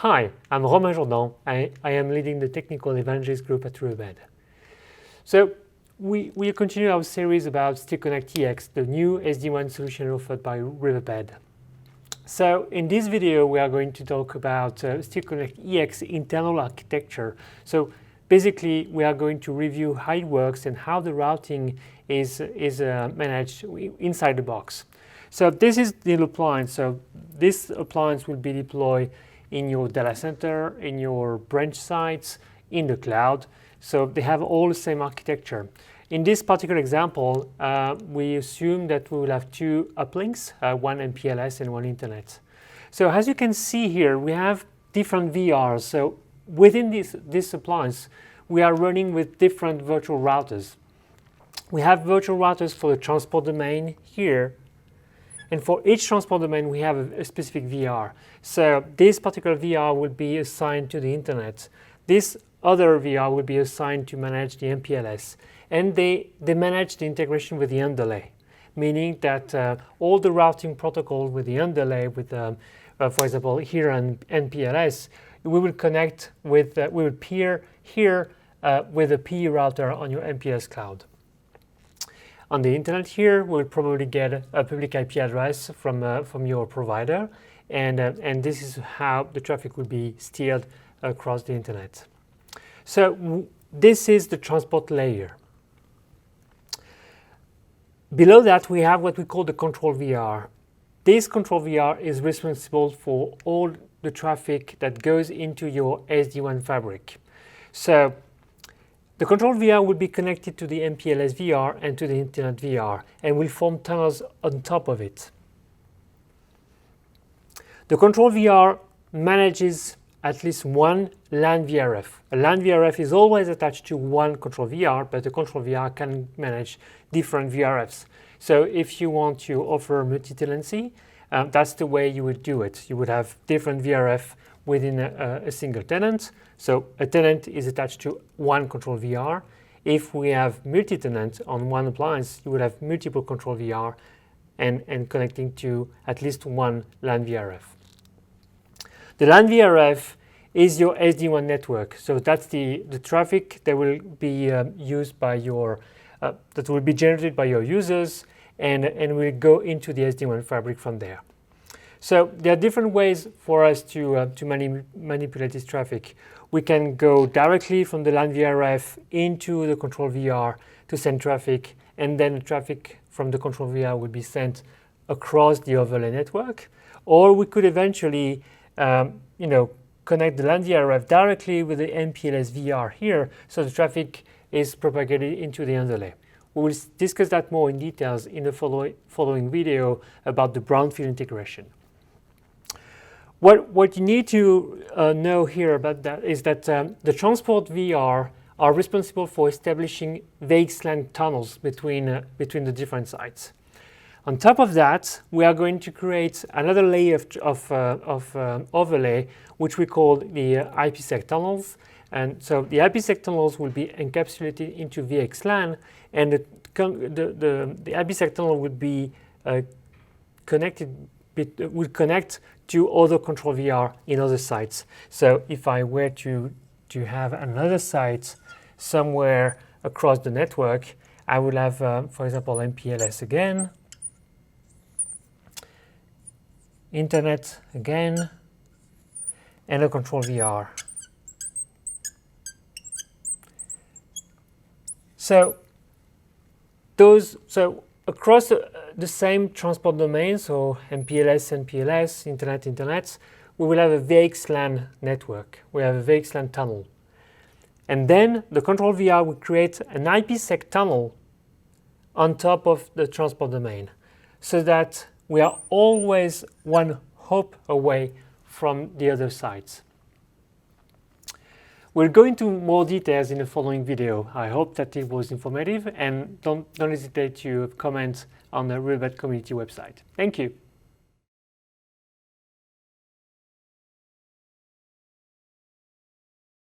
Hi, I'm Romain Jourdan. I am leading the Technical Evangelist group at Riverbed. So we continue our series about SteelConnect EX, the new SD-WAN solution offered by Riverbed. So in this video, we are going to talk about SteelConnect EX internal architecture. So basically, we are going to review how it works and how the routing is managed inside the box. So this is the appliance. So this appliance will be deployed in your data center, in your branch sites, in the cloud. So they have all the same architecture. In this particular example, we assume that we will have two uplinks, one MPLS and one Internet. So as you can see here, we have different VRs. So within this appliance, we are running with different virtual routers. We have virtual routers for the transport domain here. And for each transport domain, we have a specific VR. So this particular VR will be assigned to the Internet. This other VR will be assigned to manage the MPLS. And they manage the integration with the underlay, meaning that all the routing protocol with the underlay, with, for example, here on MPLS, we will connect with, we will peer here with a PE router on your MPLS cloud. On the Internet here, we'll probably get a public IP address from your provider, and this is how the traffic will be steered across the Internet. So this is the transport layer. Below that, we have what we call the control VR. This control VR is responsible for all the traffic that goes into your SD-WAN fabric. So the control VR will be connected to the MPLS VR and to the Internet VR and will form tunnels on top of it. The control VR manages at least one LAN VRF. A LAN VRF is always attached to one control VR, but the control VR can manage different VRFs. So if you want to offer multi-tenancy, that's the way you would do it. You would have different VRF within a single tenant. So a tenant is attached to one control VR. If we have multi-tenant on one appliance, you would have multiple control VR and connecting to at least one LAN VRF. The LAN VRF is your SD-WAN network. So that's the traffic that will be used by your, that will be generated by your users and will go into the SD-WAN fabric from there. So there are different ways for us to manipulate this traffic. We can go directly from the LAN VRF into the control VR to send traffic, and then the traffic from the control VR will be sent across the overlay network. Or we could eventually, connect the LAN VRF directly with the MPLS VR here, so the traffic is propagated into the underlay. We will discuss that more in details in the following video about the Brownfield integration. What you need to know here about that is that the transport VR are responsible for establishing VXLAN tunnels between the different sites. On top of that, we are going to create another layer of overlay, which we call the Ipsec Tunnels. And so the Ipsec Tunnels will be encapsulated into VXLAN, and the Ipsec Tunnel would be would connect to other control VR in other sites. So if I were to have another site somewhere across the network, I would have, for example, MPLS again, Internet again, and a control VR. So across the same transport domain, so MPLS, Internet, we will have a VXLAN network. We have a VXLAN tunnel. And then the control VR will create an Ipsec tunnel on top of the transport domain, so that we are always one hop away from the other sites. We'll go into more details in the following video. I hope that it was informative, and don't hesitate to comment on the Riverbed community website. Thank you.